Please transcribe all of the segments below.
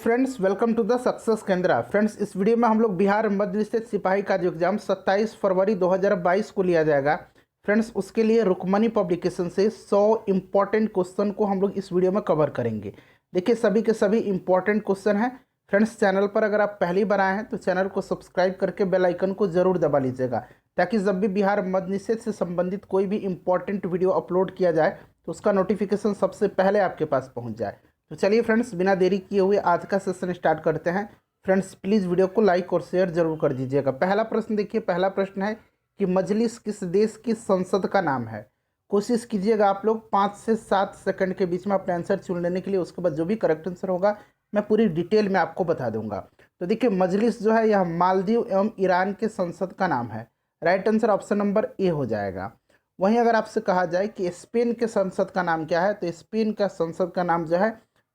Friends, welcome to the success Kendra. Friends, इस video में हम लोग बिहार मध्य स्थित सिपाही का जो एग्जाम 27 फरवरी 2022 को लिया जाएगा। फ्रेंड्स, उसके लिए रुक्मणी पब्लिकेशन से 100 इम्पॉर्टेंट क्वेश्चन को हम लोग इस वीडियो में कवर करेंगे। देखिए, सभी के सभी इम्पॉर्टेंट क्वेश्चन हैं। फ्रेंड्स, चैनल पर अगर आप पहली बार आए हैं तो चैनल को सब्सक्राइब करके बेल आइकन को जरूर दबा लीजिएगा, ताकि जब भी बिहार मध्य निषेध से संबंधित कोई भी इम्पॉर्टेंट वीडियो अपलोड किया जाए तो उसका नोटिफिकेशन सबसे पहले आपके पास पहुँच जाए। तो चलिए फ्रेंड्स, बिना देरी किए हुए आज का सेशन स्टार्ट करते हैं। फ्रेंड्स, प्लीज़ वीडियो को लाइक और शेयर जरूर कर दीजिएगा। पहला प्रश्न देखिए, पहला प्रश्न है कि मजलिस किस देश की संसद का नाम है। कोशिश कीजिएगा आप लोग 5 से 7 सेकंड के बीच में अपने आंसर चुन लेने के लिए। उसके बाद जो भी करेक्ट आंसर होगा मैं पूरी डिटेल में आपको बता दूंगा। तो देखिए, मजलिस जो है यह मालदीव एवं ईरान के संसद का नाम है। राइट आंसर ऑप्शन नंबर ए हो जाएगा। वहीं अगर आपसे कहा जाए कि स्पेन के संसद का नाम क्या है, तो स्पेन का संसद का नाम जो है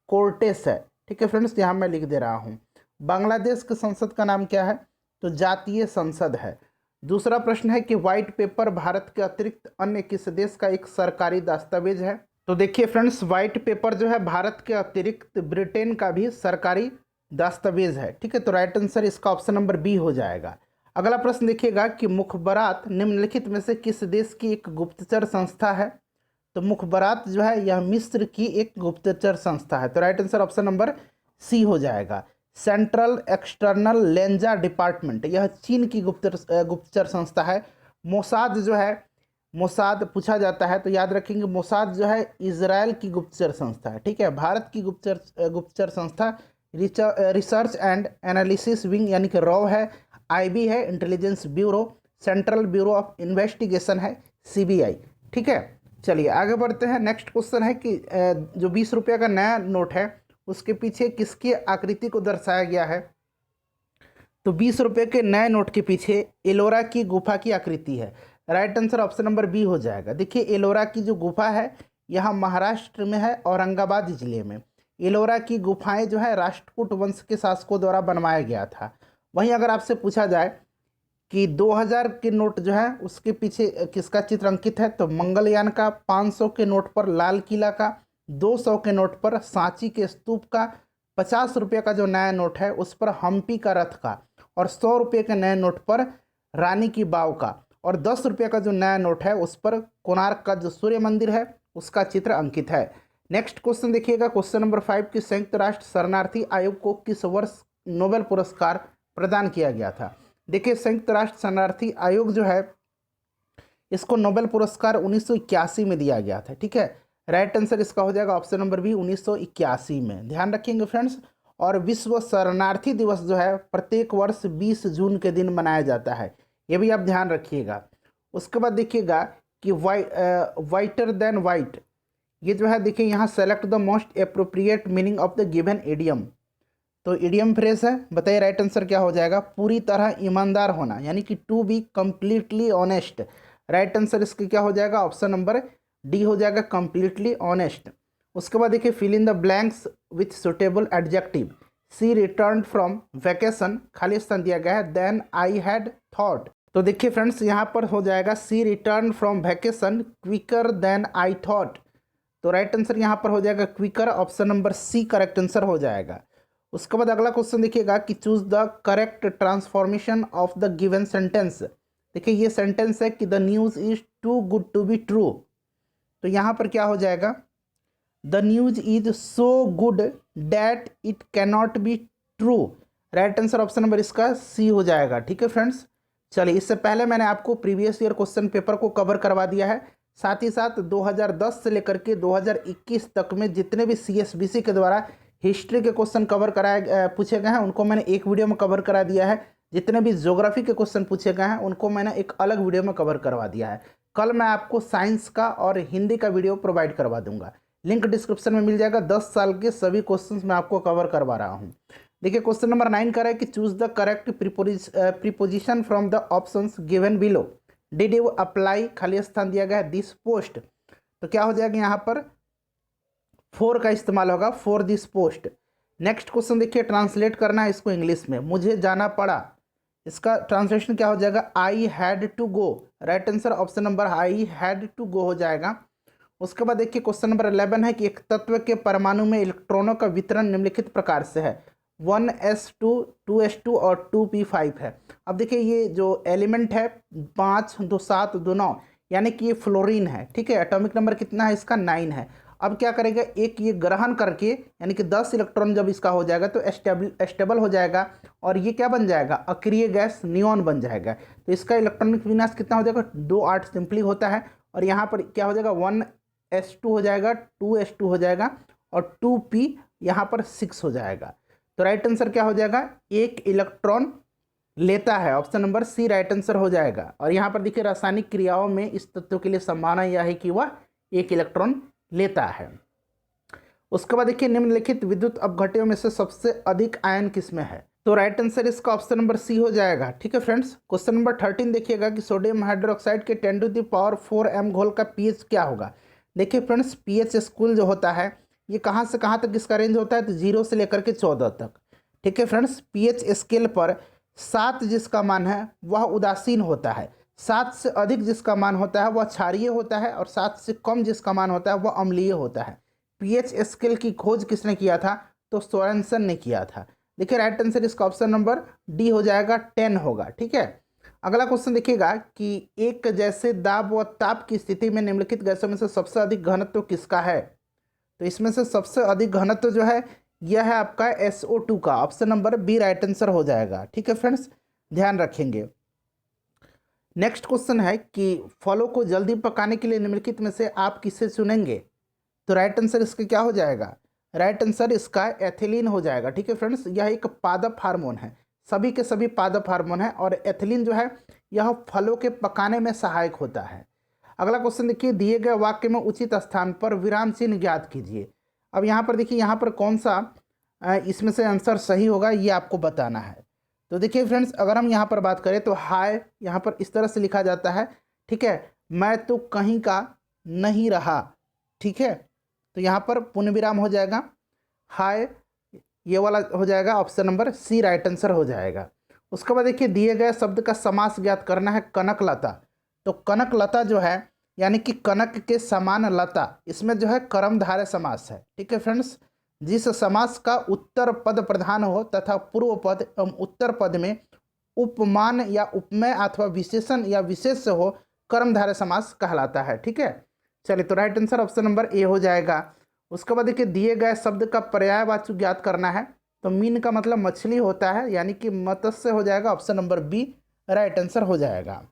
कोर्टेस है। ठीक है फ्रेंड्स, यहाँ मैं लिख दे रहा हूँ। बांग्लादेश के संसद का नाम क्या है, तो जातीय संसद है। दूसरा प्रश्न है कि व्हाइट पेपर भारत के अतिरिक्त अन्य किस देश का एक सरकारी दस्तावेज है। तो देखिए फ्रेंड्स, व्हाइट पेपर जो है भारत के अतिरिक्त ब्रिटेन का भी सरकारी दस्तावेज है। ठीक है, तो राइट आंसर इसका ऑप्शन नंबर बी हो जाएगा। अगला प्रश्न देखिएगा कि मुखबरात निम्नलिखित में से किस देश की एक गुप्तचर संस्था है। तो मुखबरात जो है यह मिस्र की एक गुप्तचर संस्था है। तो right answer option number C हो जाएगा। सेंट्रल एक्सटर्नल लेंजा डिपार्टमेंट यह चीन की गुप्तचर संस्था है। मोसाद जो है, मोसाद पूछा जाता है तो याद रखेंगे, मोसाद जो है इजराइल की गुप्तचर संस्था है। ठीक है, भारत की गुप्तचर संस्था रिसर्च एंड एनालिसिस विंग यानी कि रॉ है। आईबी है intelligence bureau. Central bureau of investigation है सीबीआई। ठीक है, चलिए आगे बढ़ते हैं। नेक्स्ट क्वेश्चन है कि जो 20 रुपये का नया नोट है उसके पीछे किसकी आकृति को दर्शाया गया है। तो 20 रुपये के नए नोट के पीछे एलोरा की गुफा की आकृति है। Right answer option number B हो जाएगा। देखिए, एलोरा की जो गुफा है यह महाराष्ट्र में है, औरंगाबाद जिले में। एलोरा की गुफाएं जो है राष्ट्रकूट वंश के शासकों द्वारा बनवाया गया था। वहीं अगर आपसे पूछा जाए कि 2000 के नोट जो है उसके पीछे किसका चित्र अंकित है, तो मंगलयान का। 500 के नोट पर लाल किला का। 200 के नोट पर सांची के स्तूप का। 50 रुपये का जो नया नोट है उस पर हम्पी का रथ का। और 100 रुपये के नए नोट पर रानी की बाव का। और 10 रुपये का जो नया नोट है उस पर कोणार्क का जो सूर्य मंदिर है उसका चित्र अंकित है। नेक्स्ट क्वेश्चन देखिएगा, क्वेश्चन नंबर 5 की संयुक्त राष्ट्र शरणार्थी आयोग को किस वर्ष नोबेल पुरस्कार प्रदान किया गया था। देखिए, संयुक्त राष्ट्र शरणार्थी आयोग जो है इसको नोबेल पुरस्कार 1981 में दिया गया था। ठीक है, राइट आंसर इसका हो जाएगा ऑप्शन नंबर बी 1981 में। ध्यान रखेंगे फ्रेंड्स। और विश्व शरणार्थी दिवस जो है प्रत्येक वर्ष 20 जून के दिन मनाया जाता है, ये भी आप ध्यान रखिएगा। उसके बाद देखिएगा कि वाइटर देन वाइट ये जो है, देखिए यहाँ select the most appropriate meaning of the given idiom. तो इडियम फ्रेज है, बताइए राइट आंसर क्या हो जाएगा। पूरी तरह ईमानदार होना यानी कि to be completely honest. Right answer इसका क्या हो जाएगा, ऑप्शन नंबर डी हो जाएगा, कंप्लीटली ऑनेस्ट। उसके बाद देखिए, fill in the blanks with suitable adjective. C return from vacation, खाली स्थान दिया गया है, देन आई हैड थॉट। तो देखिए फ्रेंड्स, यहाँ पर हो जाएगा C return from vacation quicker than I thought. तो राइट आंसर यहाँ पर हो जाएगा quicker, option number C correct answer हो जाएगा। उसके बाद अगला क्वेश्चन देखिएगा कि choose the correct transformation of the given sentence. देखिए, ये सेंटेंस है कि the news is too good to be true. तो यहाँ पर क्या हो जाएगा, the news is so good that it cannot be true. Right answer option number इसका सी हो जाएगा। ठीक है फ्रेंड्स, चलिए इससे पहले मैंने आपको प्रीवियस ईयर क्वेश्चन पेपर को कवर करवा दिया है। साथ ही साथ 2010 से लेकर के 2021 तक में जितने भी CSBC के द्वारा हिस्ट्री के क्वेश्चन कवर पूछे गए हैं उनको मैंने एक वीडियो में कवर करा दिया है। जितने भी ज्योग्राफी के क्वेश्चन पूछे गए हैं उनको मैंने एक अलग वीडियो में कवर करवा दिया है। कल मैं आपको साइंस का और हिंदी का वीडियो प्रोवाइड करवा दूंगा, लिंक डिस्क्रिप्शन में मिल जाएगा। 10 साल के सभी क्वेश्चन मैं आपको कवर करवा रहा हूँ। देखिए, क्वेश्चन नंबर 9 का है कि choose the correct preposition from the options given below. Did you apply, खाली स्थान दिया गया है, दिस पोस्ट। तो क्या हो जाएगा, यहाँ पर फॉर का इस्तेमाल होगा, for this post. Next question देखिए, ट्रांसलेट करना है इसको इंग्लिश में। मुझे जाना पड़ा, इसका ट्रांसलेशन क्या हो जाएगा, I had to go. Right answer option number I had to go हो जाएगा। उसके बाद देखिए, क्वेश्चन नंबर 11 है कि एक तत्व के परमाणु में इलेक्ट्रॉनों का वितरण निम्नलिखित प्रकार से है। 1s2, 2s2 और 2p5 है। अब देखिए ये जो एलिमेंट है 5, 2 7, 2 9, यानी कि ये फ्लोरीन है, ठीक है। एटॉमिक नंबर कितना है इसका? 9 है। अब क्या करेगा, एक ये ग्रहण करके, यानी कि 10 इलेक्ट्रॉन जब इसका हो जाएगा तो स्टेबल हो जाएगा, और ये क्या बन जाएगा? अक्रिय गैस नियॉन बन जाएगा। तो इसका इलेक्ट्रॉनिक विन्यास कितना हो जाएगा? 2 8 सिंपली होता है। और यहाँ पर क्या हो जाएगा? 1s2 हो जाएगा, 2s2 हो जाएगा, और 2p यहाँ पर 6 हो जाएगा। तो राइट आंसर क्या हो जाएगा? एक इलेक्ट्रॉन लेता है। Option number C right answer हो जाएगा। और यहाँ पर देखिए रासायनिक क्रियाओं में इस तत्व के लिए संभावना यह है कि वह एक इलेक्ट्रॉन लेता है। उसके बाद देखिए निम्नलिखित विद्युत अपघट्यों में से सबसे अधिक आयन किसमें है? तो राइट आंसर इसका ऑप्शन नंबर सी हो जाएगा, ठीक है फ्रेंड्स। क्वेश्चन नंबर 13 देखिएगा कि सोडियम हाइड्रोक्साइड के 10⁴ घोल का पीएच क्या होगा? देखिए फ्रेंड्स, पीएच स्कूल जो होता है ये कहाँ से कहाँ तक इसका रेंज होता है? तो 0 से लेकर के 14 तक, ठीक है फ्रेंड्स। पीएच स्केल पर 7 जिसका मान है वह उदासीन होता है, 7 से अधिक जिसका मान होता है वह क्षारीय होता है, और 7 से कम जिसका मान होता है वह अम्लीय होता है। पीएच स्केल की खोज किसने किया था? तो सोरेनसन ने किया था। देखिए राइट आंसर इसका ऑप्शन नंबर डी हो जाएगा, 10 होगा, ठीक है। अगला क्वेश्चन देखिएगा कि एक जैसे दाब व ताप की स्थिति में निम्नलिखित गैसों में से सबसे अधिक घनत्व किसका है? तो इसमें से सबसे अधिक घनत्व जो है यह है आपका SO2 का। Option number B right answer हो जाएगा, ठीक है फ्रेंड्स, ध्यान रखेंगे। नेक्स्ट क्वेश्चन है कि फलों को जल्दी पकाने के लिए निम्नलिखित में से आप किसे चुनेंगे? तो राइट आंसर इसका क्या हो जाएगा? राइट आंसर इसका एथिलीन हो जाएगा, ठीक है फ्रेंड्स। यह एक पादप हार्मोन है, सभी के सभी पादप हार्मोन है, और एथिलीन जो है यह फलों के पकाने में सहायक होता है। अगला क्वेश्चन देखिए, दिए गए वाक्य में उचित स्थान पर विराम चिन्ह ज्ञात कीजिए। अब यहाँ पर देखिए, यहाँ पर कौन सा इसमें से आंसर सही होगा ये आपको बताना है। तो देखिए फ्रेंड्स, अगर हम यहाँ पर बात करें तो हाय यहाँ पर इस तरह से लिखा जाता है, ठीक है। मैं तो कहीं का नहीं रहा, ठीक है। तो यहाँ पर पूर्ण विराम हो जाएगा, हाय ये वाला हो जाएगा, option number C right answer हो जाएगा। उसके बाद देखिए, दिए गए शब्द का समास ज्ञात करना है। कनकलता, तो कनकलता जो है यानी कि कनक के समान लता, इसमें जो है कर्मधारय समास है, ठीक है फ्रेंड्स। जिस समास का उत्तर पद प्रधान हो तथा पूर्व पद एवं उत्तर पद में उपमान या उपमेय अथवा विशेषण या विशेष हो, कर्मधारय समास कहलाता है, ठीक है। चलिए, तो राइट आंसर ऑप्शन नंबर ए हो जाएगा। उसके बाद देखिए, दिए गए शब्द का पर्यायवाची ज्ञात करना है। तो मीन का मतलब मछली होता है, यानी कि मत्स्य हो जाएगा, option number B right answer हो जाएगा।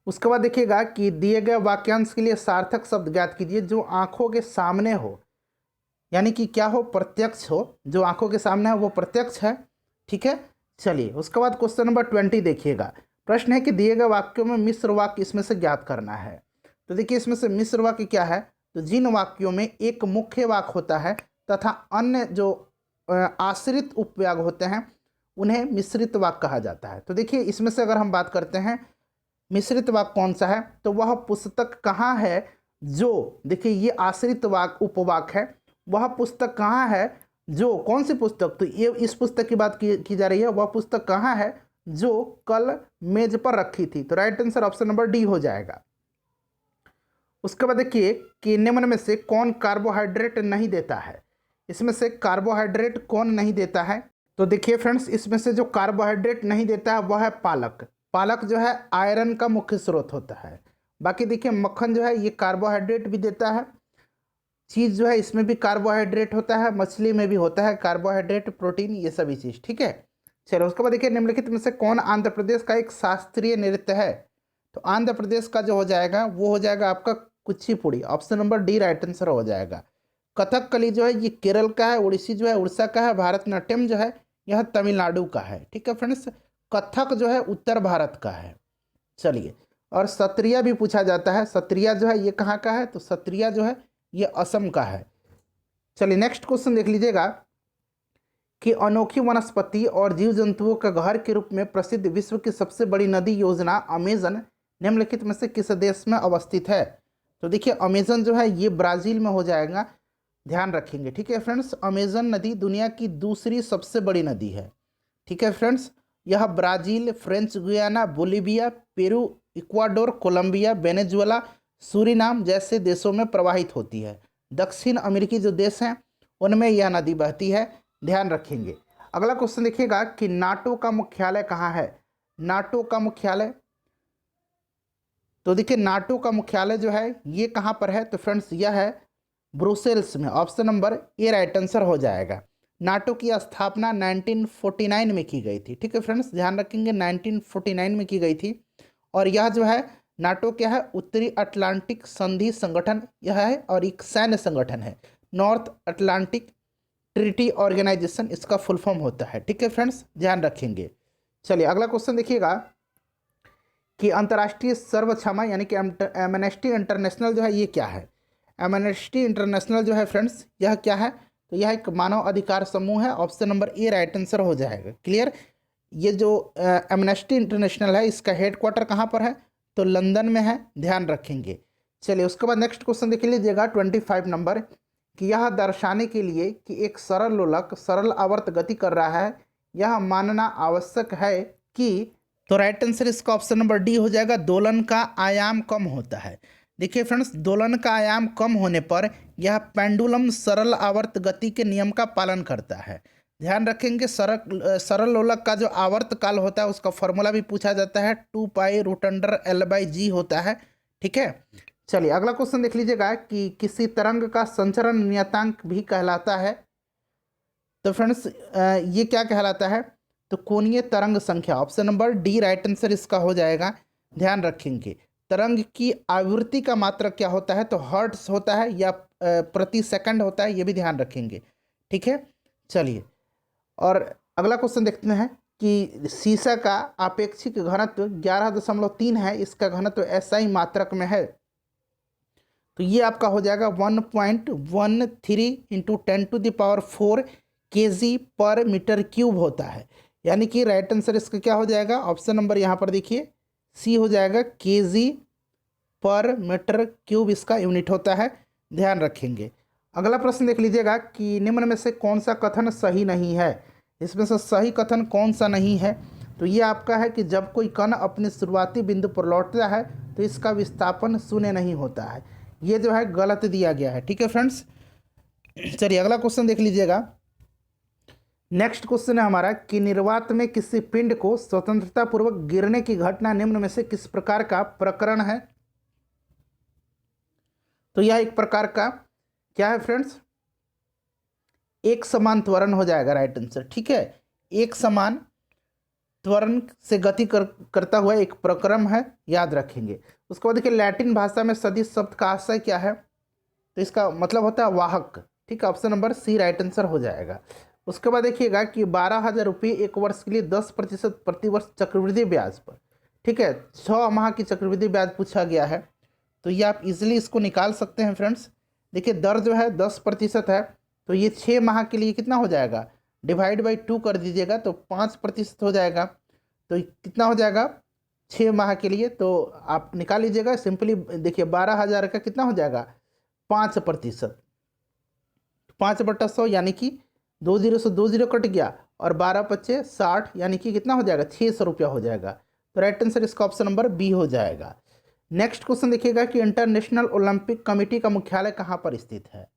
उसके बाद देखिएगा कि दिए गए वाक्यांश के लिए सार्थक शब्द ज्ञात कीजिए जो आंखों के सामने हो, यानी कि क्या हो? प्रत्यक्ष हो। जो आंखों के सामने है वो प्रत्यक्ष है, ठीक है। चलिए, उसके बाद क्वेश्चन नंबर 20 देखिएगा। प्रश्न है कि दिए गए वाक्यों में मिश्र वाक्य इसमें से ज्ञात करना है। तो देखिए, इसमें से मिश्र वाक्य क्या है? तो जिन वाक्यों में एक मुख्य वाक्य होता है तथा अन्य जो आश्रित उपवाक्य होते हैं उन्हें मिश्रित वाक्य कहा जाता है। तो देखिए, इसमें से अगर हम बात करते हैं मिश्रित वाक्य कौन सा है, तो वह पुस्तक कहाँ है जो, देखिए ये आश्रित वाक्य उपवाक्य है, वह पुस्तक कहाँ है जो, कौन सी पुस्तक? तो ये इस पुस्तक की बात की जा रही है। वह पुस्तक कहाँ है जो कल मेज पर रखी थी? तो right answer option number D हो जाएगा। उसके बाद देखिए कि निम्न में से कौन कार्बोहाइड्रेट नहीं देता है? इसमें से कार्बोहाइड्रेट कौन नहीं देता है? तो देखिए फ्रेंड्स, इसमें से जो कार्बोहाइड्रेट नहीं देता है वह है पालक। पालक जो है आयरन का मुख्य स्रोत होता है। बाकी देखिए, मक्खन जो है ये कार्बोहाइड्रेट भी देता है। चीज़ जो है इसमें भी कार्बोहाइड्रेट होता है, मछली में भी होता है कार्बोहाइड्रेट, प्रोटीन, ये सभी चीज़, ठीक है। चलो, उसके बाद देखिए, निम्नलिखित में से कौन आंध्र प्रदेश का एक शास्त्रीय नृत्य है? तो आंध्र प्रदेश का जो हो जाएगा वो हो जाएगा आपका Kuchipudi, option number D right answer हो जाएगा। कथकली जो है ये केरल का है, उड़ीसी जो है उड़ीसा का है, भारतनाट्यम जो है यह तमिलनाडु का है, ठीक है फ्रेंड्स। कथक जो है उत्तर भारत का है। चलिए, और सत्रिया भी पूछा जाता है। सत्रिया जो है ये कहाँ का है? तो सत्रिया जो है ये असम का है। चलिए, नेक्स्ट क्वेश्चन देख लीजिएगा कि अनोखी वनस्पति और जीव जंतुओं के घर के रूप में प्रसिद्ध विश्व की सबसे बड़ी नदी योजना अमेजन निम्नलिखित में से किस देश में अवस्थित है? तो देखिए, अमेजन जो है ये ब्राज़ील में हो जाएगा, ध्यान रखेंगे, ठीक है फ्रेंड्स। अमेजन नदी दुनिया की दूसरी सबसे बड़ी नदी है, ठीक है फ्रेंड्स। यह Brazil, French Guiana, Bolivia, Peru, Ecuador, Colombia, Venezuela, Suriname जैसे देशों में प्रवाहित होती है। दक्षिण अमेरिकी जो देश हैं उनमें यह नदी बहती है। ध्यान रखेंगे। अगला क्वेश्चन देखिएगा कि नाटो का मुख्यालय कहाँ है। नाटो का मुख्यालय, तो देखिए नाटो का मुख्यालय जो है ये कहाँ पर है, तो फ्रेंड्स यह है ब्रुसेल्स में। ऑप्शन नंबर ए राइट आंसर हो जाएगा। नाटो की स्थापना 1949 में की गई थी। ठीक है फ्रेंड्स, ध्यान रखेंगे 1949 में की गई थी। और यह जो है नाटो क्या है, उत्तरी अटलांटिक संधि संगठन यह है, और एक सैन्य संगठन है, नॉर्थ अटलांटिक ट्रीटी ऑर्गेनाइजेशन इसका फुल फॉर्म होता है। ठीक है फ्रेंड्स, ध्यान रखेंगे। चलिए अगला क्वेश्चन देखिएगा कि अंतर्राष्ट्रीय सर्व क्षमा यानी कि एमनेस्टी इंटरनेशनल जो है ये क्या है। एमनेस्टी इंटरनेशनल जो है फ्रेंड्स यह क्या है, तो यह एक मानव अधिकार समूह है। ऑप्शन नंबर ए राइट आंसर हो जाएगा। क्लियर। ये जो एमनेस्टी इंटरनेशनल है इसका हेडक्वार्टर कहाँ पर है, तो लंदन में है, ध्यान रखेंगे। चलिए उसके बाद नेक्स्ट क्वेश्चन देख लीजिएगा 25 नंबर, कि यह दर्शाने के लिए कि एक सरल लोलक सरल आवर्त गति कर रहा है यह मानना आवश्यक है कि, तो राइट आंसर इसका ऑप्शन नंबर डी हो जाएगा, दोलन का आयाम कम होता है। देखिए फ्रेंड्स, दोलन का आयाम कम होने पर यह पेंडुलम सरल आवर्त गति के नियम का पालन करता है। ध्यान रखेंगे सरल लोलक का जो आवर्त काल होता है उसका फॉर्मूला भी पूछा जाता है, 2π√L/g होता है। ठीक है। चलिए अगला क्वेश्चन देख लीजिएगा कि किसी तरंग का संचरण नियतांक भी कहलाता है। तो फ्रेंड्स ये क्या कहलाता है, तो कोणीय तरंग संख्या। Option number D right answer इसका हो जाएगा। ध्यान रखेंगे तरंग की आवृत्ति का मात्रक क्या होता है, तो हर्ट्स होता है या प्रति सेकंड होता है, ये भी ध्यान रखेंगे। ठीक है। चलिए और अगला क्वेश्चन देखते हैं कि सीसा का आपेक्षिक घनत्व 11.3 है, इसका घनत्व एसआई मात्रक में है, तो ये आपका हो जाएगा 1.13 × 10⁴ kg/m³ होता है। यानी कि राइट आंसर इसका क्या हो जाएगा, ऑप्शन नंबर यहाँ पर देखिए सी हो जाएगा, kg/m³ इसका यूनिट होता है। ध्यान रखेंगे। अगला प्रश्न देख लीजिएगा कि निम्न में से कौन सा कथन सही नहीं है। इसमें से सही कथन कौन सा नहीं है, तो ये आपका है कि जब कोई कण अपने शुरुआती बिंदु पर लौटता है तो इसका विस्थापन शून्य नहीं होता है। ये जो है गलत दिया गया है। ठीक है फ्रेंड्स। चलिए अगला क्वेश्चन देख लीजिएगा। नेक्स्ट क्वेश्चन है हमारा कि निर्वात में किसी पिंड को स्वतंत्रता पूर्वक गिरने की घटना निम्न में से किस प्रकार का प्रकरण है। तो यह एक प्रकार का क्या है फ्रेंड्स, एक समान त्वरण हो जाएगा राइट आंसर। ठीक है, एक समान त्वरण से गति करता हुआ एक प्रक्रम है, याद रखेंगे। उसके बाद देखिए लैटिन भाषा में सदिश शब्द का आशय क्या है, तो इसका मतलब होता है वाहक। ठीक है, option number C right answer हो जाएगा। उसके बाद देखिएगा कि 12,000 रुपये एक वर्ष के लिए 10% प्रतिवर्ष चक्रवृद्धि ब्याज पर। ठीक है, 6 माह की चक्रवृद्धि ब्याज पूछा गया है, तो ये आप इजीली इसको निकाल सकते हैं फ्रेंड्स। देखिए दर जो है 10% है, तो ये 6 माह के लिए कितना हो जाएगा, डिवाइड बाई 2 कर दीजिएगा तो 5% हो जाएगा। तो कितना हो जाएगा 6 माह के लिए, तो आप निकाल लीजिएगा सिंपली। देखिए 12,000 का कितना हो जाएगा 5%, 5/100 यानी कि 2 0 से 2 0 कट गया, और 12×5 = 60 यानी कि कितना हो जाएगा 600 रुपया हो जाएगा। तो राइट आंसर इसका ऑप्शन नंबर बी हो जाएगा। नेक्स्ट क्वेश्चन देखिएगा कि इंटरनेशनल ओलंपिक कमेटी का मुख्यालय कहाँ पर स्थित है।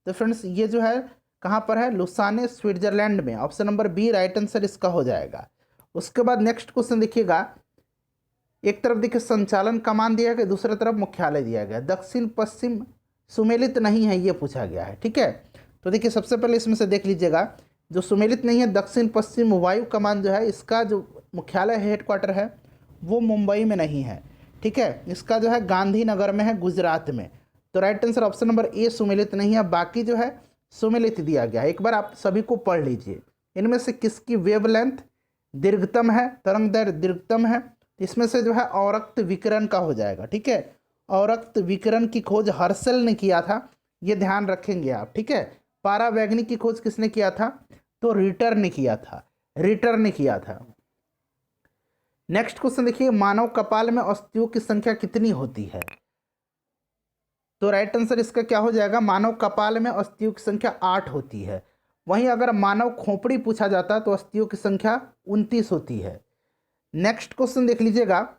तो फ्रेंड्स ये जो है कहाँ पर है, लुसाने स्विट्जरलैंड में। Option number B right answer इसका हो जाएगा। उसके बाद नेक्स्ट क्वेश्चन देखिएगा, एक तरफ देखिए संचालन कमान दिया गया, दूसरी तरफ मुख्यालय दिया गया, दक्षिण पश्चिम सुमेलित नहीं है ये पूछा गया है। ठीक है, तो देखिए सबसे पहले इसमें से देख लीजिएगा, जो सुमेलित नहीं है दक्षिण पश्चिम वायु कमान जो है इसका जो मुख्यालय हेडक्वार्टर है वो मुंबई में नहीं है। ठीक है, इसका जो है गांधीनगर में है, गुजरात में। तो right answer option number A सुमेलित नहीं है, बाकी जो है सुमेलित दिया गया है। एक बार आप सभी को पढ़ लीजिए। इनमें से किसकी वेवलेंथ दीर्घतम है, तरंग दैर्घ्य दीर्घतम है, इसमें से जो है औरक्त विकिरण का हो जाएगा। ठीक है, औरक्त विकिरण की खोज हर्शल ने किया था, ये ध्यान रखेंगे आप। ठीक है, पारावैग्निक की खोज किसने किया था, तो रिटर ने किया था, रिटर ने किया था। नेक्स्ट क्वेश्चन देखिए, मानव कपाल में अस्थियों की संख्या कितनी होती है। तो राइट आंसर इसका क्या हो जाएगा, मानव कपाल में अस्थियों की संख्या 8 होती है। वहीं अगर मानव खोपड़ी पूछा जाता तो अस्थियों की संख्या 29 होती है। नेक्स्ट क्वेश्चन देख लीजिएगा।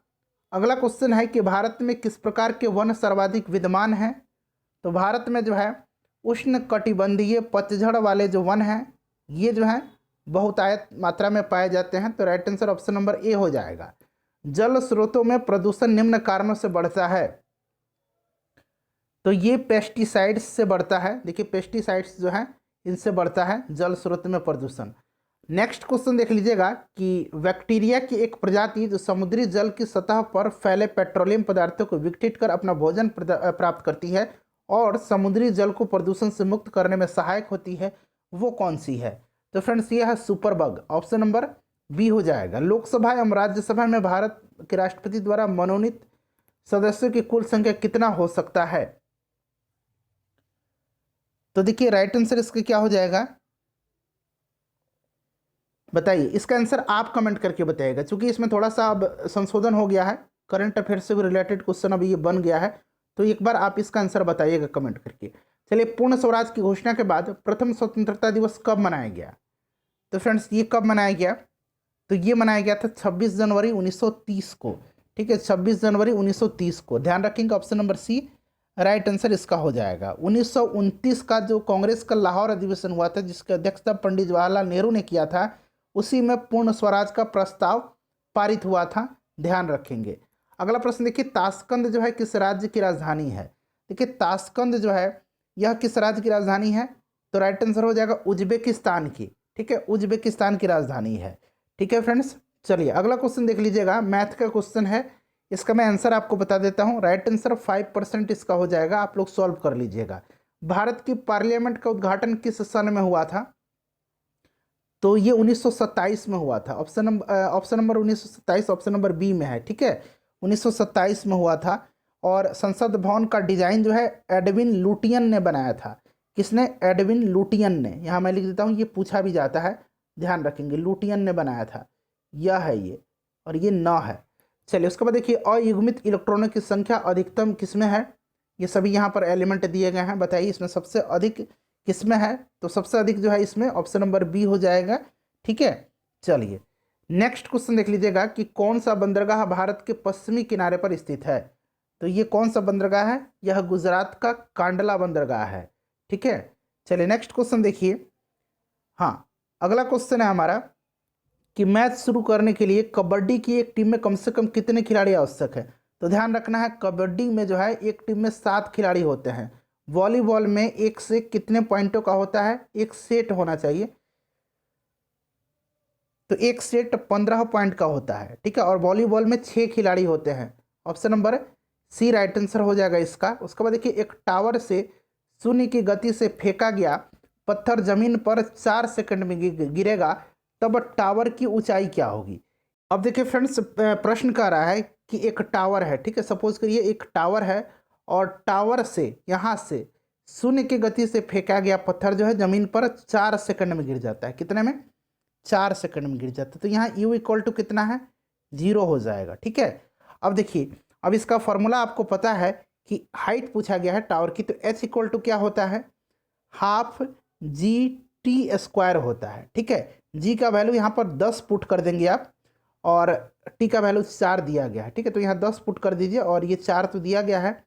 अगला क्वेश्चन है कि भारत में किस प्रकार के वन सर्वाधिक विद्यमान हैं। तो भारत में जो है उष्ण कटिबंधीय पतझड़ वाले जो वन हैं ये जो है बहुतायत मात्रा में पाए जाते हैं। तो राइट आंसर ऑप्शन नंबर ए हो जाएगा। जल स्रोतों में प्रदूषण निम्न कारणों से बढ़ता है, तो ये पेस्टिसाइड्स से बढ़ता है। देखिए पेस्टिसाइड्स जो है इनसे बढ़ता है जल स्रोत में प्रदूषण। नेक्स्ट क्वेश्चन देख लीजिएगा कि बैक्टीरिया की एक प्रजाति जो समुद्री जल की सतह पर फैले पेट्रोलियम पदार्थों को विघटित कर अपना भोजन प्राप्त करती है और समुद्री जल को प्रदूषण से मुक्त करने में सहायक होती है, वो कौन सी है? तो फ्रेंड्स ये है super bug. Option number B हो जाएगा। लोकसभा एवं राज्यसभा में भारत के राष्ट्रपति द्वारा मनोनीत सदस्यों की कुल संख्या कितना हो सकता है? तो देखिए राइट आंसर इसका क्या हो जाएगा, बताइए। इसका आंसर आप कमेंट करके बताइएगा, क्योंकि इसमें थोड़ा सा अब संशोधन हो गया है, करंट अफेयर से भी रिलेटेड क्वेश्चन अभी ये बन गया है। तो एक बार आप इसका आंसर बताइएगा कमेंट करके। चलिए, पूर्ण स्वराज की घोषणा के बाद प्रथम स्वतंत्रता दिवस कब मनाया गया? तो फ्रेंड्स ये कब मनाया गया? तो ये मनाया गया था 26 जनवरी 1930 को। ठीक है, 26 जनवरी 1930 को। ध्यान रखेंगे option number C right answer इसका हो जाएगा। 1929 का जो कांग्रेस का लाहौर अधिवेशन हुआ था, जिसकी अध्यक्षता पंडित जवाहरलाल नेहरू ने किया था, उसी में पूर्ण स्वराज का प्रस्ताव पारित हुआ था। ध्यान रखेंगे। अगला प्रश्न देखिए, ताशकंद जो है किस राज्य की राजधानी है? देखिए ताशकंद जो है यह किस राज्य की राजधानी है? तो राइट आंसर हो जाएगा उज्बेकिस्तान की। ठीक है, उज्बेकिस्तान की राजधानी है। ठीक है फ्रेंड्स, चलिए अगला क्वेश्चन देख लीजिएगा। मैथ का क्वेश्चन है, इसका मैं आंसर आपको बता देता हूँ। राइट आंसर 5% इसका हो जाएगा, आप लोग सॉल्व कर लीजिएगा। भारत की पार्लियामेंट का उद्घाटन किस सन में हुआ था? तो ये 1927 में हुआ था। Option number 1927 option number B में है। ठीक है, 1927 में हुआ था। और संसद भवन का डिजाइन जो है एडविन लुटियन ने बनाया था। किसने? एडविन लुटियन ने। यहाँ मैं लिख देता हूँ, ये पूछा भी जाता है, ध्यान रखेंगे। लुटियन ने बनाया था, यह है ये, और ये 9 है। चलिए उसके बाद देखिए, अयुग्मित इलेक्ट्रॉनों की संख्या अधिकतम किसमें है? ये सभी यहाँ पर एलिमेंट दिए गए हैं, बताइए इसमें सबसे अधिक किसमें है? तो सबसे अधिक जो है इसमें ऑप्शन नंबर बी हो जाएगा। ठीक है, चलिए नेक्स्ट क्वेश्चन देख लीजिएगा कि कौन सा बंदरगाह भारत के पश्चिमी किनारे पर स्थित है? तो ये कौन सा बंदरगाह है? यह गुजरात का कांडला बंदरगाह है। ठीक है, चलिए नेक्स्ट क्वेश्चन देखिए। हाँ, अगला क्वेश्चन है हमारा कि मैच शुरू करने के लिए कबड्डी की एक टीम में कम से कम कितने खिलाड़ी आवश्यक है? तो ध्यान रखना है, कबड्डी में जो है एक टीम में 7 खिलाड़ी होते हैं। वॉलीबॉल में एक से कितने पॉइंटों का होता है? एक सेट होना चाहिए, तो एक सेट 15 पॉइंट का होता है। ठीक है, और वॉलीबॉल में 6 खिलाड़ी होते हैं। Option number C right answer हो जाएगा इसका। उसके बाद देखिए, एक टावर से शून्य की गति से फेंका गया पत्थर जमीन पर 4 सेकंड में गिरेगा, तब टावर की ऊंचाई क्या होगी? अब देखिए फ्रेंड्स, प्रश्न कर रहा है कि एक टावर है। ठीक है, सपोज करिए एक टावर है और टावर से यहाँ से शून्य की गति से फेंका गया पत्थर जो है जमीन पर 4 सेकंड में गिर जाता है। कितने में? 4 सेकंड में गिर जाता है। तो यहाँ u इक्वल टू कितना है? 0 हो जाएगा। ठीक है, अब देखिए, अब इसका फॉर्मूला आपको पता है कि हाइट पूछा गया है टावर की, तो h इक्वल टू क्या होता है? हाफ GT² होता है। ठीक है, g का वैल्यू यहाँ पर 10 पुट कर देंगे आप, और t का वैल्यू 4 दिया गया है। ठीक है, तो यहाँ 10 पुट कर दीजिए, और ये 4 तो दिया गया है,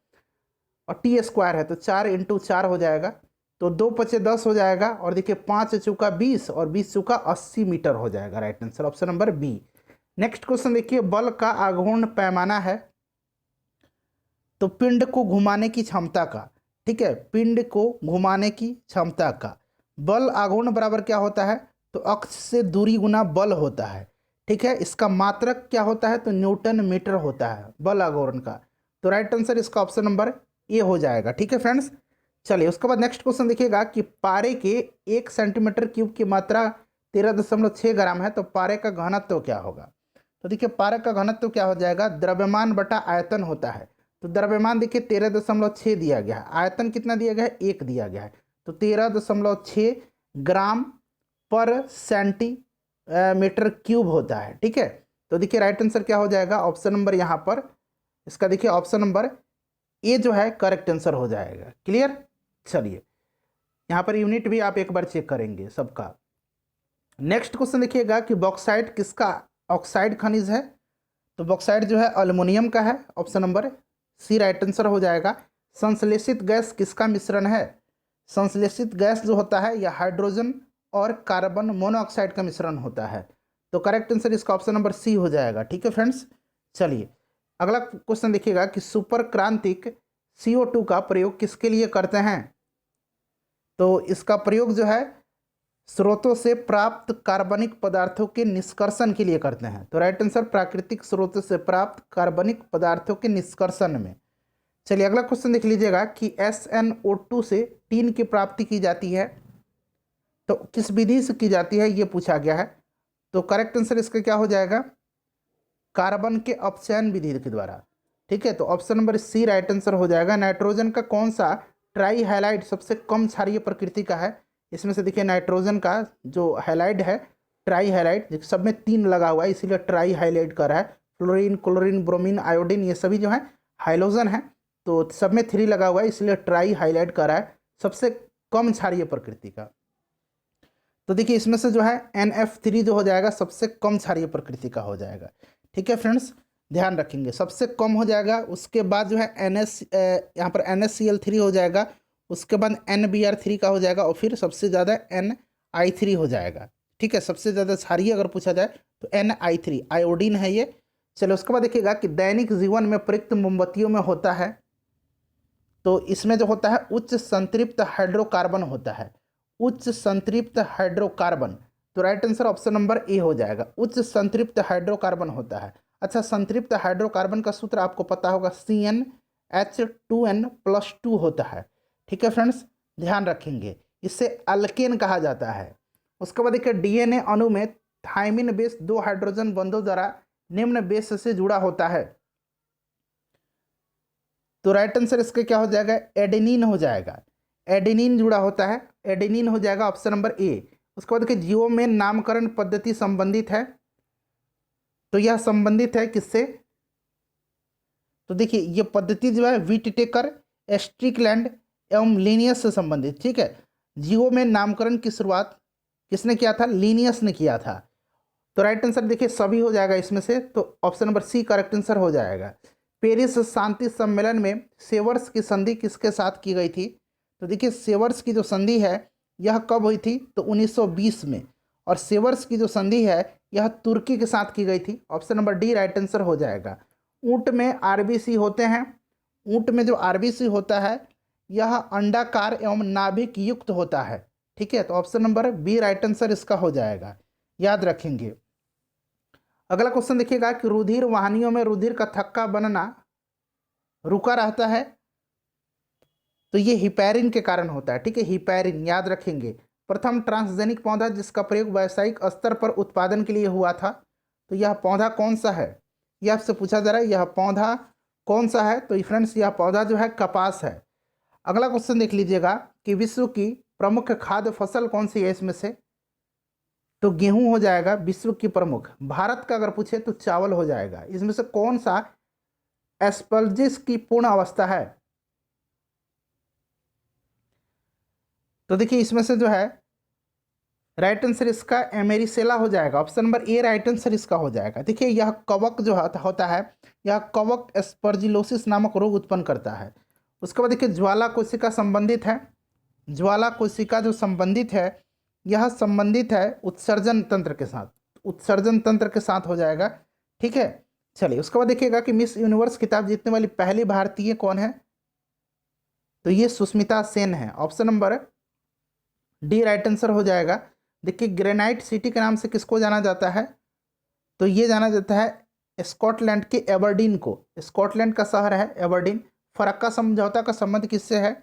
और t² है तो 4 × 4 हो जाएगा, तो 2 × 5 = 10 हो जाएगा। और देखिए 5 चौका 20 और 20 चौका 80 मीटर हो जाएगा। Right answer option number B. Next question देखिए, बल का आघूर्ण पैमाना है तो पिंड को घुमाने की क्षमता का। ठीक है, पिंड को घुमाने की क्षमता का बल आघूर्ण बराबर क्या होता है? तो अक्ष से दूरी गुना बल होता है। ठीक है, इसका मात्रक क्या होता है? तो न्यूटन मीटर होता है बल आघूर्ण का। तो राइट आंसर इसका ऑप्शन नंबर ए हो जाएगा। ठीक है फ्रेंड्स, चलिए उसके बाद नेक्स्ट क्वेश्चन देखिएगा कि पारे के 1 सेंटीमीटर क्यूब की मात्रा 13.6 ग्राम है, तो पारे का घनत्व क्या होगा? तो देखिए पारे का घनत्व क्या हो जाएगा? द्रव्यमान बटा आयतन होता है। तो द्रव्यमान देखिए 13.6 दिया गया है, आयतन कितना दिया गया है? 1 दिया गया है, तो 13.6 ग्राम पर सेंटीमीटर क्यूब होता है। ठीक है, तो देखिए राइट आंसर क्या हो जाएगा? ऑप्शन नंबर यहाँ पर इसका देखिए ऑप्शन नंबर ए जो है करेक्ट आंसर हो जाएगा। क्लियर? चलिए यहाँ पर यूनिट भी आप एक बार चेक करेंगे सबका। नेक्स्ट क्वेश्चन देखिएगा कि बॉक्साइट किसका ऑक्साइड खनिज है? तो बॉक्साइट जो है अल्युमिनियम का है। Option number C right answer हो जाएगा। संश्लेषित गैस किसका मिश्रण है? संश्लेषित गैस जो होता है यह हाइड्रोजन और कार्बन मोनोऑक्साइड का मिश्रण होता है। तो करेक्ट आंसर इसका ऑप्शन नंबर सी हो जाएगा। ठीक है फ्रेंड्स, चलिए अगला क्वेश्चन देखिएगा कि सुपर क्रांतिक CO2 का प्रयोग किसके लिए करते हैं। तो इसका प्रयोग जो है स्रोतों से प्राप्त कार्बनिक पदार्थों के निष्कर्षण के लिए करते हैं। तो राइट आंसर प्राकृतिक स्रोतों से प्राप्त कार्बनिक पदार्थों के निष्कर्षण में। चलिए अगला क्वेश्चन देख लीजिएगा कि SnO2 से टीन की प्राप्ति की जाती है, तो किस विधि से की जाती है ये पूछा गया है। तो करेक्ट आंसर इसका क्या हो जाएगा, कार्बन के अपचयन विधि के द्वारा। ठीक है, तो option number C right answer हो जाएगा। नाइट्रोजन का कौन सा ट्राई हैलाइड सबसे कम क्षारीय प्रकृति का है। इसमें से देखिए नाइट्रोजन का जो हैलाइड है ट्राई हैलाइड, सब में 3 लगा हुआ है इसीलिए ट्राई हाइलाइड कर रहा है। फ्लोरीन, क्लोरीन, ब्रोमीन, आयोडीन ये सभी जो है हाइलोजन है, तो सब में 3 लगा हुआ है इसलिए ट्राई हाइलाइड कर रहा है सबसे कम क्षारीय प्रकृति का। तो देखिए इसमें से जो है NF3 जो हो जाएगा सबसे कम क्षारीय प्रकृति का हो जाएगा। ठीक है फ्रेंड्स, ध्यान रखेंगे सबसे कम हो जाएगा, उसके बाद जो है यहाँ पर NaCl3 हो जाएगा, उसके बाद NBr3 का हो जाएगा और फिर सबसे ज़्यादा Ni3 हो जाएगा। ठीक है, सबसे ज़्यादा क्षारीय अगर पूछा जाए तो Ni3 आयोडीन है ये। चलो उसके बाद देखिएगा कि दैनिक जीवन में प्रयुक्त मोमबत्तियों में होता है, तो इसमें जो होता है उच्च संतृप्त हाइड्रोकार्बन होता है, उच्च संतृप्त हाइड्रोकार्बन। तो राइट आंसर ऑप्शन नंबर ए हो जाएगा, उच्च संतृप्त हाइड्रोकार्बन होता है। अच्छा, संतृप्त हाइड्रोकार्बन का सूत्र आपको पता होगा CnH2n+2 होता है। ठीक है फ्रेंड्स, ध्यान रखेंगे, इससे अल्केन कहा जाता है। उसके बाद देखिए DNA अणु में थाइमिन बेस 2 हाइड्रोजन बंधों द्वारा निम्न बेस से जुड़ा होता है। तो राइट आंसर इसका क्या हो जाएगा, एडेनिन हो जाएगा, एडेनिन जुड़ा होता है, एडेनिन हो जाएगा ऑप्शन नंबर ए। उसके बाद देखिए जीवो में नामकरण पद्धति संबंधित है, तो यह संबंधित है किससे। तो देखिए ये पद्धति जो है व्हिटेकर, स्ट्रिकलैंड एवं लिनियस से संबंधित। ठीक है, जीवो में नामकरण की शुरुआत किसने किया था, लिनियस ने किया था। तो राइट आंसर देखिए सभी हो जाएगा इसमें से, तो option number C correct answer हो जाएगा। पेरिस शांति सम्मेलन में सेवर्स की संधि किसके साथ की गई थी। तो देखिए सेवर्स की जो संधि है यह कब हुई थी, तो 1920 में, और सेवर्स की जो संधि है यह तुर्की के साथ की गई थी। Option number D right answer हो जाएगा। ऊंट में RBC होते हैं, ऊंट में जो RBC होता है यह अंडाकार एवं नाभिक युक्त होता है। ठीक है, तो option number B right answer इसका हो जाएगा, याद रखेंगे। अगला क्वेश्चन देखिएगा कि रुधिर वाहिनियों में रुधिर का थक्का बनना रुका रहता है, तो ये हिपैरिन के कारण होता है। ठीक है, हिपैरिन याद रखेंगे। प्रथम ट्रांसजेनिक पौधा जिसका प्रयोग व्यावसायिक स्तर पर उत्पादन के लिए हुआ था, तो यह पौधा कौन सा है, यह आपसे पूछा जा रहा है, यह पौधा कौन सा है। तो फ्रेंड्स यह पौधा जो है कपास है। अगला क्वेश्चन देख लीजिएगा कि विश्व की प्रमुख खाद्य फसल कौन सी है इसमें से। तो गेहूं हो जाएगा विश्व की प्रमुख। भारत का अगर पूछे तो चावल हो जाएगा। इसमें से कौन सा एस्परजिस की पूर्ण अवस्था है। तो देखिए इसमें से जो है राइट आंसर इसका एमेरिसेला हो जाएगा। ऑप्शन नंबर ए राइट आंसर इसका हो जाएगा। देखिए यह कवक जो होता है, यह कवक एस्परजिलोसिस नामक रोग उत्पन्न करता है। उसके बाद देखिए ज्वाला कोशिका संबंधित है, ज्वाला कोशिका जो संबंधित है यह संबंधित है उत्सर्जन तंत्र के साथ, उत्सर्जन तंत्र के साथ हो जाएगा। ठीक है, चलिए उसके बाद देखिएगा कि मिस यूनिवर्स खिताब जीतने वाली पहली भारतीय कौन है। तो ये सुष्मिता सेन है। Option number D right answer हो जाएगा। देखिए ग्रेनाइट सिटी के नाम से किसको जाना जाता है, तो ये जाना जाता है स्कॉटलैंड के एबरडीन को, स्कॉटलैंड का शहर है एबरडीन। फरक्का समझौता का संबंध किससे है,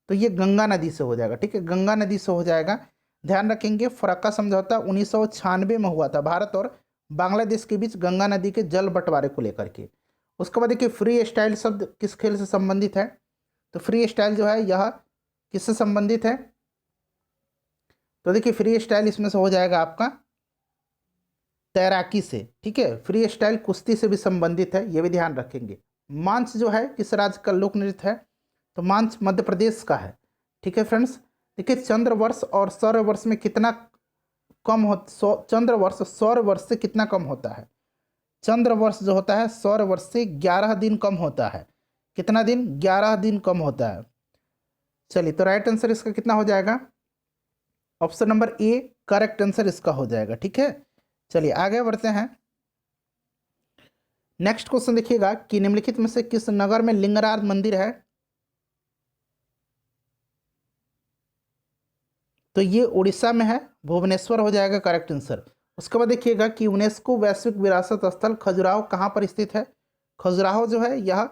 तो ये गंगा नदी से हो जाएगा। ठीक है, गंगा नदी से हो जाएगा, ध्यान रखेंगे। फरक्का समझौता 1996 में हुआ था भारत और बांग्लादेश के बीच गंगा नदी के जल बंटवारे को लेकर के। उसके बाद देखिए फ्री स्टाइल शब्द किस खेल से संबंधित है, तो फ्री स्टाइल जो है यह किससे संबंधित है, तो देखिए फ्री स्टाइल इसमें से हो जाएगा आपका तैराकी से। ठीक है, फ्री स्टाइल कुश्ती से भी संबंधित है, ये भी ध्यान रखेंगे। मांच जो है किस राज्य का लोक नृत्य है, तो मांच मध्य प्रदेश का है। ठीक है फ्रेंड्स, देखिए चंद्रवर्ष और सौरवर्ष में कितना कम हो, चंद्रवर्ष सौरवर्ष से कितना कम होता है। चंद्रवर्ष जो होता है सौरवर्ष से 11 दिन कम होता है। कितना दिन, 11 दिन कम होता है। चलिए तो राइट आंसर इसका कितना हो जाएगा, option number A correct answer इसका हो जाएगा। ठीक है, चलिए आगे बढ़ते हैं। नेक्स्ट क्वेश्चन देखिएगा कि निम्नलिखित में से किस नगर में लिंगराज मंदिर है। तो ये उड़ीसा में है, भुवनेश्वर हो जाएगा करेक्ट आंसर। उसके बाद देखिएगा कि यूनेस्को वैश्विक विरासत स्थल खजुराहो कहाँ पर स्थित है। खजुराहो जो है यह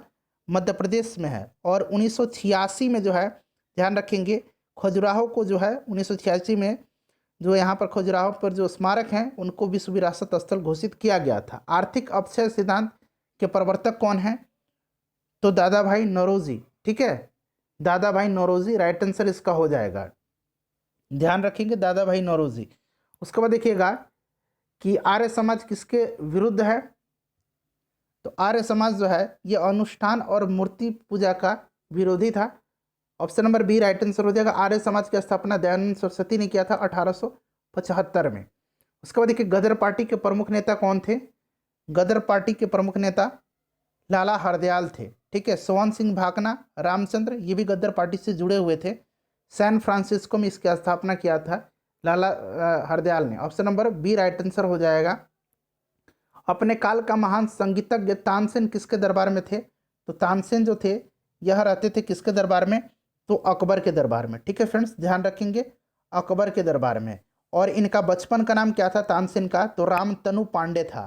मध्य प्रदेश में है, और 1986 में जो है, ध्यान रखेंगे, खजुराहो को जो है 1986 में जो यहाँ पर खजुराहो पर जो स्मारक हैं उनको विश्व विरासत स्थल घोषित किया गया था। आर्थिक अपक्षय सिद्धांत के प्रवर्तक कौन है। तो दादा भाई नौरोजी। ठीक है, दादा भाई नौरोजी राइट आंसर इसका हो जाएगा, ध्यान रखेंगे, दादा भाई नौरोजी। उसके बाद देखिएगा कि आर्य समाज किसके विरुद्ध है। तो आर्य समाज जो है ये अनुष्ठान और मूर्ति पूजा का विरोधी था। Option number B right answer हो जाएगा। आर्य समाज की स्थापना दयानंद सरस्वती ने किया था 1875 में। उसके बाद देखिए गदर पार्टी के प्रमुख नेता कौन थे। गदर पार्टी के प्रमुख नेता लाला हरदयाल थे। ठीक है, सोवन सिंह भाकना, रामचंद्र, ये भी गदर पार्टी से जुड़े हुए थे। सैन फ्रांसिस्को में इसकी स्थापना किया था लाला हरदयाल ने। Option number B right answer हो जाएगा। अपने काल का महान संगीतज्ञ तानसेन किसके दरबार में थे। तो तानसेन जो थे यह रहते थे किसके दरबार में। तो अकबर के दरबार में। ठीक है फ्रेंड्स, ध्यान रखेंगे, अकबर के दरबार में। और इनका बचपन का नाम क्या था तानसेन का। तो रामतनु पांडे था।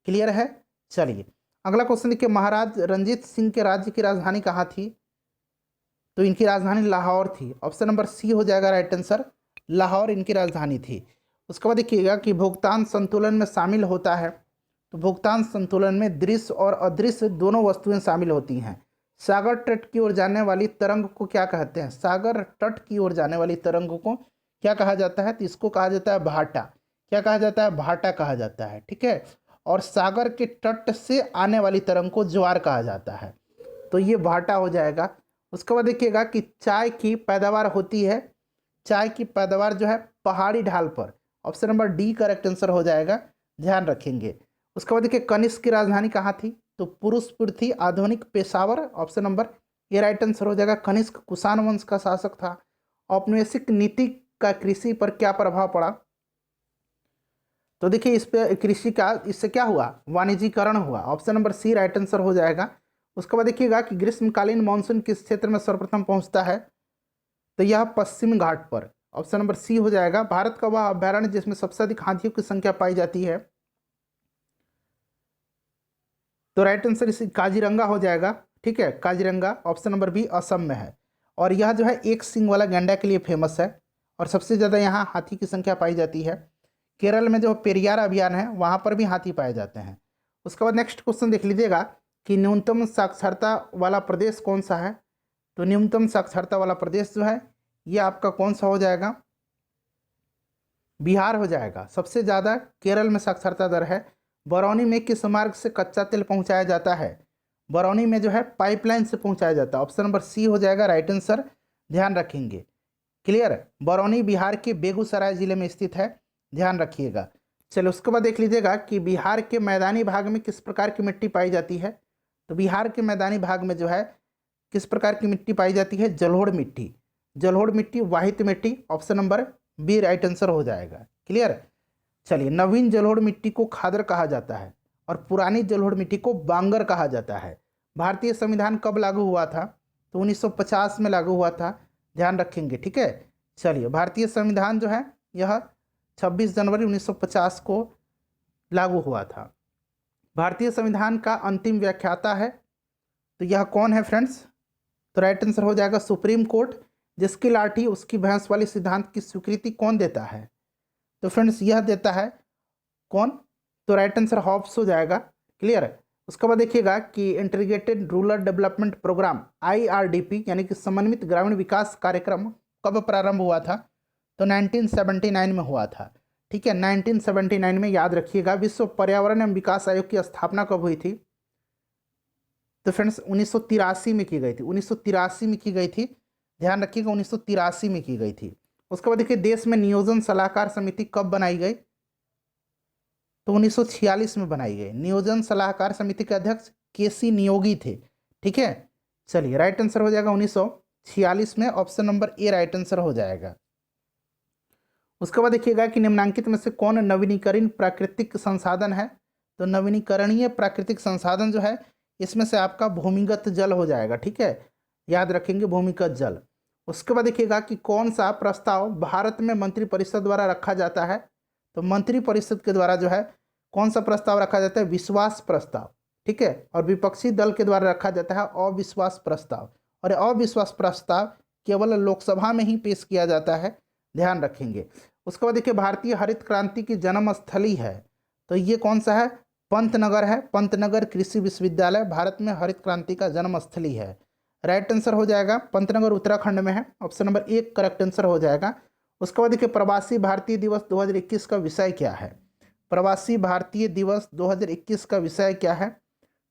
क्लियर है। चलिए अगला क्वेश्चन देखिए, महाराज रंजीत सिंह के राज्य की राजधानी कहाँ थी। तो इनकी राजधानी लाहौर थी। ऑप्शन नंबर सी हो जाएगा राइट आंसर, लाहौर इनकी राजधानी थी। उसके बाद देखिएगा कि भुगतान संतुलन में शामिल होता है। तो भुगतान संतुलन में दृश्य और अदृश्य दोनों वस्तुएं शामिल होती हैं। सागर तट की ओर जाने वाली तरंग को क्या कहते हैं। सागर तट की ओर जाने वाली तरंग को क्या कहा जाता है। तो इसको कहा जाता है भाटा। क्या कहा जाता है, भाटा कहा जाता है। ठीक है, और सागर के तट से आने वाली तरंग को ज्वार कहा जाता है। तो ये भाटा हो जाएगा। उसके बाद देखिएगा कि चाय की पैदावार होती है, चाय की पैदावार जो है पहाड़ी ढाल पर। Option number D correct answer हो जाएगा, ध्यान रखेंगे। उसके बाद देखिए कनिष्क की राजधानी कहाँ थी। तो पुरुषपुर थी, आधुनिक पेशावर। ऑप्शन नंबर ए राइट आंसर हो जाएगा। कनिष्क कुषाण वंश का शासक था। औपनिवेशिक नीति का कृषि पर क्या प्रभाव पड़ा। तो देखिए इस पे कृषि का, इससे क्या हुआ, वाणिज्यीकरण हुआ। Option number C right answer हो जाएगा। उसके बाद देखिएगा कि ग्रीष्मकालीन मानसून किस क्षेत्र में सर्वप्रथम पहुंचता है। तो यह पश्चिम घाट पर। ऑप्शन नंबर सी हो जाएगा। भारत का वह अभ्यारण्य जिसमें सबसे अधिक हाथियों की संख्या पाई जाती है। तो राइट आंसर इसी काजीरंगा हो जाएगा। ठीक है, Kaziranga option number B Assam में है। और यह जो है एक सींग वाला गैंडा के लिए फेमस है, और सबसे ज़्यादा यहाँ हाथी की संख्या पाई जाती है। केरल में जो पेरियार अभियान है वहाँ पर भी हाथी पाए जाते हैं। उसके बाद नेक्स्ट क्वेश्चन देख लीजिएगा कि न्यूनतम साक्षरता वाला प्रदेश कौन सा है। तो न्यूनतम साक्षरता वाला प्रदेश जो है ये आपका कौन सा हो जाएगा, बिहार हो जाएगा। सबसे ज़्यादा केरल में साक्षरता दर है। बरौनी में किस मार्ग से कच्चा तेल पहुंचाया जाता है। बरौनी में जो है पाइपलाइन से पहुंचाया जाता है। ऑप्शन नंबर सी हो जाएगा राइट आंसर, ध्यान रखेंगे। क्लियर। बरौनी बिहार के बेगूसराय जिले में स्थित है, ध्यान रखिएगा। चलो उसके बाद देख लीजिएगा कि बिहार के मैदानी भाग में किस प्रकार की मिट्टी पाई जाती है। तो बिहार के मैदानी भाग में जो है किस प्रकार की मिट्टी पाई जाती है, जलोढ़ मिट्टी। जलोढ़ मिट्टी, वाहित मिट्टी। Option number B right answer हो जाएगा। क्लियर। चलिए नवीन जलोढ़ मिट्टी को खादर कहा जाता है, और पुरानी जलोढ़ मिट्टी को बांगर कहा जाता है। भारतीय संविधान कब लागू हुआ था। तो 1950 में लागू हुआ था, ध्यान रखेंगे। ठीक है, चलिए भारतीय संविधान जो है यह 26 जनवरी 1950 को लागू हुआ था। भारतीय संविधान का अंतिम व्याख्याता है, तो यह कौन है फ्रेंड्स। तो राइट आंसर हो जाएगा सुप्रीम कोर्ट। जिसकी लाठी उसकी भैंस वाली सिद्धांत की स्वीकृति कौन देता है। तो फ्रेंड्स यह देता है कौन। तो राइट आंसर हॉब्स हो जाएगा। क्लियर। उसके बाद देखिएगा कि integrated rural development programme IRDP यानी कि समन्वित ग्रामीण विकास कार्यक्रम कब प्रारंभ हुआ था। तो 1979 में हुआ था। ठीक है, 1979 में, याद रखिएगा। विश्व पर्यावरण एवं विकास आयोग की स्थापना कब हुई थी। तो फ्रेंड्स 1983 में की गई थी। 1983 में की गई थी, ध्यान रखिएगा, 1983 में की गई थी। उसके बाद देखिए देश में नियोजन सलाहकार समिति कब बनाई गई। तो 1946 में बनाई गई। नियोजन सलाहकार समिति के अध्यक्ष KC नियोगी थे। ठीक है, चलिए राइट आंसर हो जाएगा 1946 में। ऑप्शन नंबर ए राइट आंसर हो जाएगा। उसके बाद देखिएगा कि निम्नांकित में से कौन नवीनीकरण प्राकृतिक संसाधन है। तो नवीनीकरणीय प्राकृतिक संसाधन जो है इसमें से आपका भूमिगत जल हो जाएगा, ठीक है, याद रखेंगे भूमिगत जल। उसके बाद देखिएगा कि कौन सा प्रस्ताव भारत में मंत्रिपरिषद द्वारा रखा जाता है। तो मंत्रिपरिषद के द्वारा जो है कौन सा प्रस्ताव रखा जाता है, विश्वास प्रस्ताव, ठीक है, और विपक्षी दल के द्वारा रखा जाता है अविश्वास प्रस्ताव। और अविश्वास प्रस्ताव केवल लोकसभा में ही पेश किया जाता है, ध्यान रखेंगे। उसके बाद देखिए भारतीय हरित क्रांति की जन्मस्थली है, तो ये कौन सा है, पंतनगर है। पंतनगर कृषि विश्वविद्यालय भारत में हरित क्रांति का जन्मस्थली है। राइट आंसर हो जाएगा पंतनगर उत्तराखंड में है, ऑप्शन नंबर 1 करेक्ट आंसर हो जाएगा। उसके बाद देखिए प्रवासी भारतीय दिवस 2021 का विषय क्या है। प्रवासी भारतीय दिवस 2021 का विषय क्या है।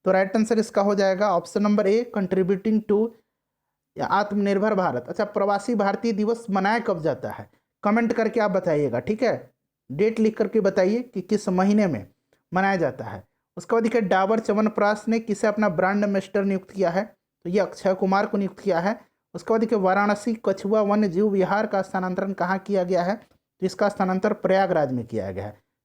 तो राइट आंसर इसका हो जाएगा ऑप्शन नंबर 1 कंट्रीब्यूटिंग टू आत्मनिर्भर भारत। अच्छा, प्रवासी भारतीय दिवस मनाया कब जाता है, कमेंट करके आप बताइएगा, ठीक है, डेट लिख करके बताइए कि किस महीने में मनाया जाता है। उसके बाद देखिए डाबर च्यवनप्राश ने किसे अपना ब्रांड एम्बेसडर नियुक्त किया है। तो ये अक्षय कुमार को नियुक्त किया है। उसके बाद देखिए वाराणसी कछुआ वन्य जीव विहार का स्थानांतरण कहाँ किया गया है। तो इसका स्थानांतरण प्रयागराज में किया गया है।